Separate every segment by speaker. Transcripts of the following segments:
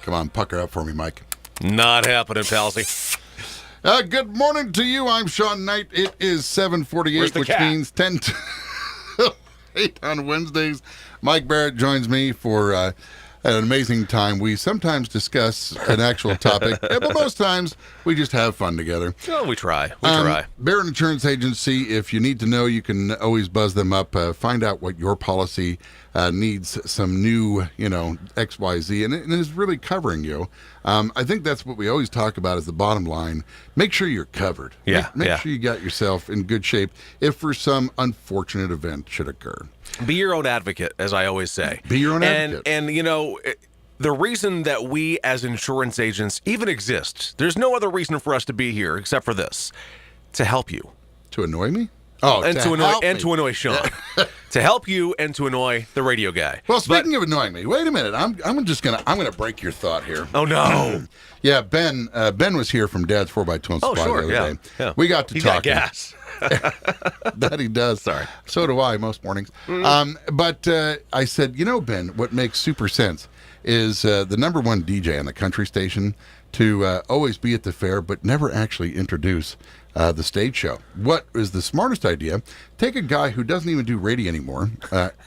Speaker 1: Come on, pucker up for me, Mike.
Speaker 2: Not happening, Palsy.
Speaker 1: Good morning to you. I'm Sean Knight. It is 7:48, which means 10 to 8 on Wednesdays. Mike Barrett joins me for an amazing time. We sometimes discuss an actual topic, but most times we just have fun together.
Speaker 2: Oh, we try. We try.
Speaker 1: Barrett Insurance Agency, if you need to know, you can always buzz them up. Find out what your policy needs some new, XYZ, and it is really covering you. I think that's what we always talk about as the bottom line. Make sure you're covered.
Speaker 2: Yeah.
Speaker 1: Make sure you got yourself in good shape if for some unfortunate event should occur.
Speaker 2: Be your own advocate, as I always say.
Speaker 1: Be your own advocate.
Speaker 2: And the reason that we as insurance agents even exist, there's no other reason for us to be here except for this, to help you.
Speaker 1: To annoy me? Oh,
Speaker 2: and to annoy Sean. To help you and to annoy the radio guy.
Speaker 1: Well, speaking of annoying me, wait a minute. I'm gonna break your thought here.
Speaker 2: Oh no.
Speaker 1: Yeah, Ben was here from Dad's 4x2 and Supply the other day.
Speaker 2: Yeah.
Speaker 1: We got to talking.
Speaker 2: Got gas.
Speaker 1: That he does.
Speaker 2: Sorry.
Speaker 1: So do I most mornings. But I said, Ben, what makes super sense is the number one DJ on the country station to always be at the fair but never actually introduce the stage show. What is the smartest idea? Take a guy who doesn't even do radio anymore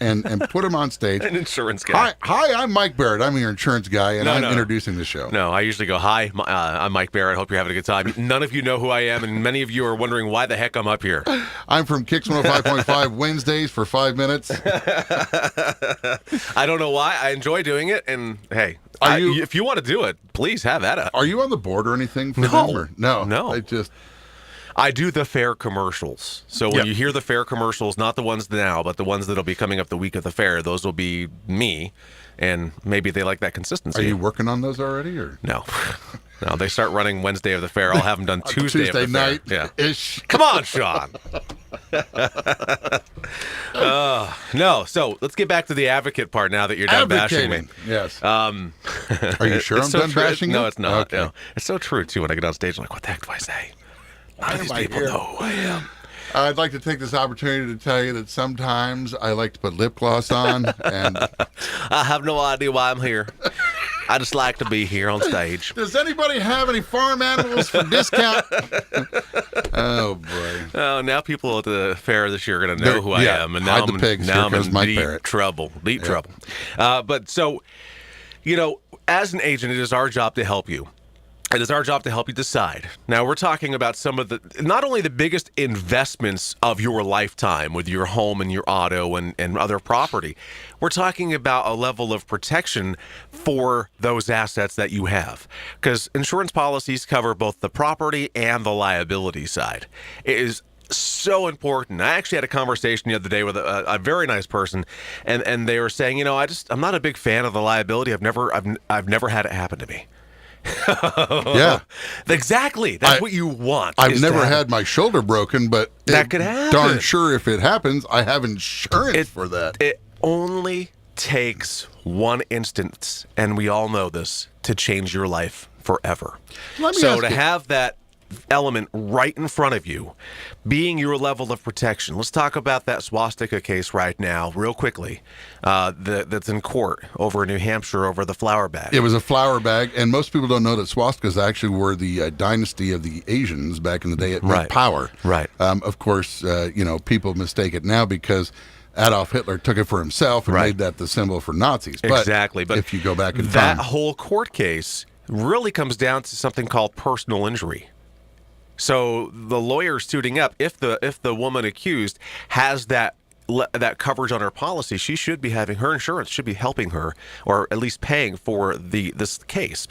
Speaker 1: and put him on stage.
Speaker 2: An insurance guy.
Speaker 1: Hi, I'm Mike Barrett. I'm your insurance guy, and I'm introducing the show.
Speaker 2: No, I usually go, hi, I'm Mike Barrett. Hope you're having a good time. None of you know who I am, and many of you are wondering why the heck I'm up here.
Speaker 1: I'm from Kicks 105.5 Wednesdays for 5 minutes.
Speaker 2: I don't know why. I enjoy doing it, and hey, if you want to do it, please have at it.
Speaker 1: Are you on the board or anything for them? Or? No.
Speaker 2: I do the fair commercials. So when you hear the fair commercials, not the ones now, but the ones that'll be coming up the week of the fair, those will be me, and maybe they like that consistency.
Speaker 1: Are you working on those already? Or
Speaker 2: no? No, they start running Wednesday of the fair. I'll have them done Tuesday of the
Speaker 1: night.
Speaker 2: Fair.
Speaker 1: Yeah.
Speaker 2: Come on, Sean. No, so let's get back to the advocate part now that you're done bashing me.
Speaker 1: Yes. Are you sure I'm done bashing you?
Speaker 2: No, it's not.
Speaker 1: Okay.
Speaker 2: No. It's so true, too, when I get on stage. I'm like, what the heck do I say? None of these people know who I am.
Speaker 1: I'd like to take this opportunity to tell you that sometimes I like to put lip gloss on. And
Speaker 2: I have no idea why I'm here. I just like to be here on stage.
Speaker 1: Does anybody have any farm animals for discount? Oh, boy.
Speaker 2: Oh, now people at the fair this year are going to know who I am. And now I'm in deep trouble. Deep trouble. But so, as an agent, it is our job to help you. It is our job to help you decide. Now, we're talking about some of not only the biggest investments of your lifetime with your home and your auto and other property, we're talking about a level of protection for those assets that you have. Because insurance policies cover both the property and the liability side. It is so important. I actually had a conversation the other day with a very nice person, and they were saying, I'm not a big fan of the liability. I've never had it happen to me.
Speaker 1: Yeah,
Speaker 2: exactly. That's what you want.
Speaker 1: I've never had my shoulder broken, but
Speaker 2: that could happen.
Speaker 1: Darn sure if it happens, I have insurance for that.
Speaker 2: It only takes one instance, and we all know this, to change your life forever. So to have that element right in front of you being your level of protection. Let's talk about that swastika case right now real quickly that's in court over in New Hampshire over the flour bag.
Speaker 1: It was a flour bag, and most people don't know that swastikas actually were the dynasty of the Asians back in the day. It meant power.
Speaker 2: Right.
Speaker 1: Of course, people mistake it now because Adolf Hitler took it for himself and made that the symbol for Nazis.
Speaker 2: Exactly. But
Speaker 1: if you go back in time,
Speaker 2: that whole court case really comes down to something called personal injury. So the lawyer suiting up, if the woman accused has that coverage on her policy, she should be having her insurance should be helping her, or at least paying for this case.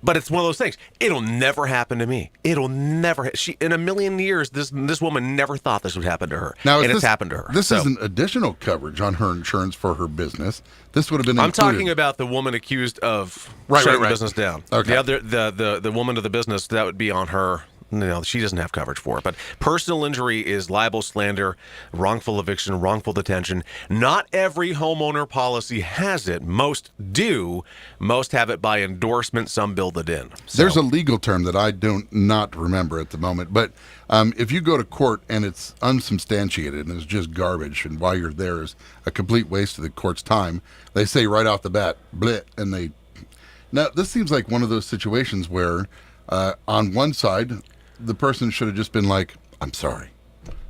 Speaker 2: But it's one of those things. It'll never happen to me. It'll never. In a million years, this woman never thought this would happen to her, and it's happened to her.
Speaker 1: This isn't additional coverage on her insurance for her business. This would have been.
Speaker 2: I'm talking about the woman accused of shutting the business down.
Speaker 1: Okay.
Speaker 2: The woman of the business, that would be on her. No, she doesn't have coverage for it. But personal injury is libel, slander, wrongful eviction, wrongful detention. Not every homeowner policy has it. Most do. Most have it by endorsement. Some build it in. So.
Speaker 1: There's a legal term that I don't not remember at the moment. But if you go to court and it's unsubstantiated and it's just garbage, and while you're there is a complete waste of the court's time, they say right off the bat, bleh, and they Now, this seems like one of those situations where on one side, the person should have just been like, I'm sorry.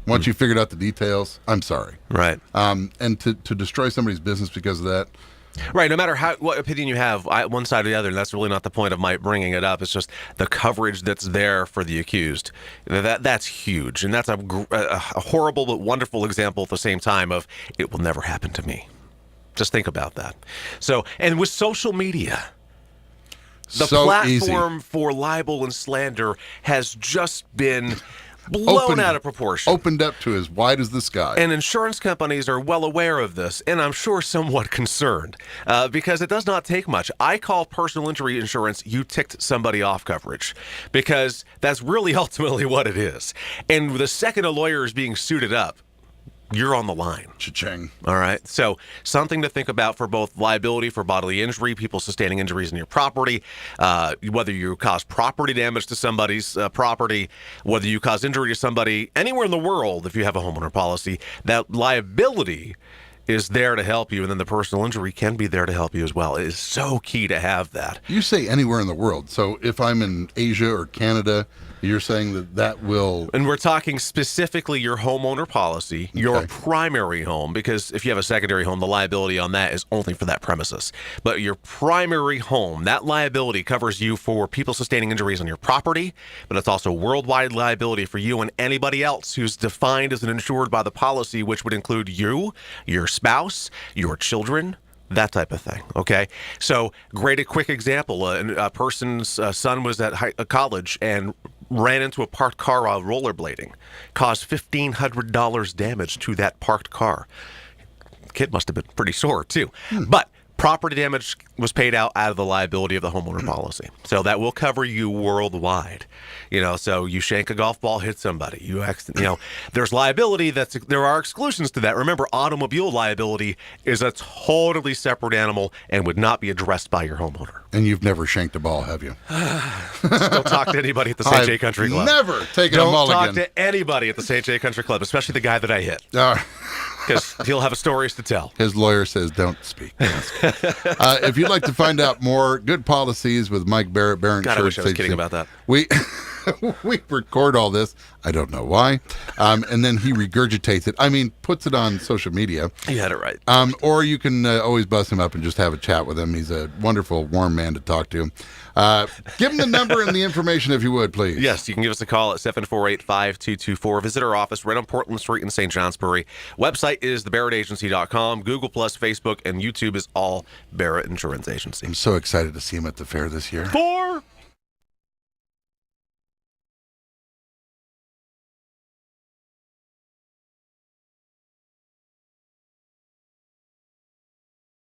Speaker 1: Once you figured out the details, I'm sorry.
Speaker 2: Right.
Speaker 1: And to destroy somebody's business because of that.
Speaker 2: Right. No matter what opinion you have, one side or the other, that's really not the point of my bringing it up. It's just the coverage that's there for the accused. That's huge. And that's a horrible but wonderful example at the same time of it will never happen to me. Just think about that. So, and with social media, the platform for libel and slander has just been blown out of proportion.
Speaker 1: Opened up to as wide as the sky.
Speaker 2: And insurance companies are well aware of this, and I'm sure somewhat concerned, because it does not take much. I call personal injury insurance you ticked somebody off coverage, because that's really ultimately what it is. And the second a lawyer is being suited up, you're on the line.
Speaker 1: Cha-ching.
Speaker 2: All right. So something to think about for both liability for bodily injury, people sustaining injuries in your property, whether you cause property damage to somebody's property, whether you cause injury to somebody anywhere in the world if you have a homeowner policy, that liability is there to help you, and then the personal injury can be there to help you as well. It is so key to have that.
Speaker 1: You say anywhere in the world. So if I'm in Asia or Canada, you're saying that will...
Speaker 2: And we're talking specifically your homeowner policy, your primary home, because if you have a secondary home, the liability on that is only for that premises. But your primary home, that liability covers you for people sustaining injuries on your property, but it's also worldwide liability for you and anybody else who's defined as an insured by the policy, which would include you, your spouse, your children, that type of thing. Okay. So great, a quick example. A person's son was at college and ran into a parked car while rollerblading, caused $1,500 damage to that parked car. Kid must have been pretty sore too. But property damage was paid out of the liability of the homeowner policy. So that will cover you worldwide. So you shank a golf ball, hit somebody. There's liability. There are exclusions to that. Remember, automobile liability is a totally separate animal and would not be addressed by your homeowner.
Speaker 1: And you've never shanked a ball, have you?
Speaker 2: Don't talk to anybody at the St. J. Country Club.
Speaker 1: Never taken a mulligan.
Speaker 2: Don't talk to anybody at the St. J. Country Club, especially the guy that I hit. Because he'll have stories to tell.
Speaker 1: His lawyer says, don't speak. If you'd like to find out more good policies with Mike Barrett, Barrett
Speaker 2: God,
Speaker 1: Church,
Speaker 2: I wish I was kidding about that.
Speaker 1: We record all this. I don't know why. And then he regurgitates it. I mean, puts it on social media.
Speaker 2: You had it right.
Speaker 1: Or you can always buzz him up and just have a chat with him. He's a wonderful, warm man to talk to. Give him the number and the information if you would, please.
Speaker 2: Yes, you can give us a call at 748-5224. Visit our office right on Portland Street in St. Johnsbury. Website is thebarrettagency.com. Google+, Facebook, and YouTube is all Barrett Insurance Agency.
Speaker 1: I'm so excited to see him at the fair this year.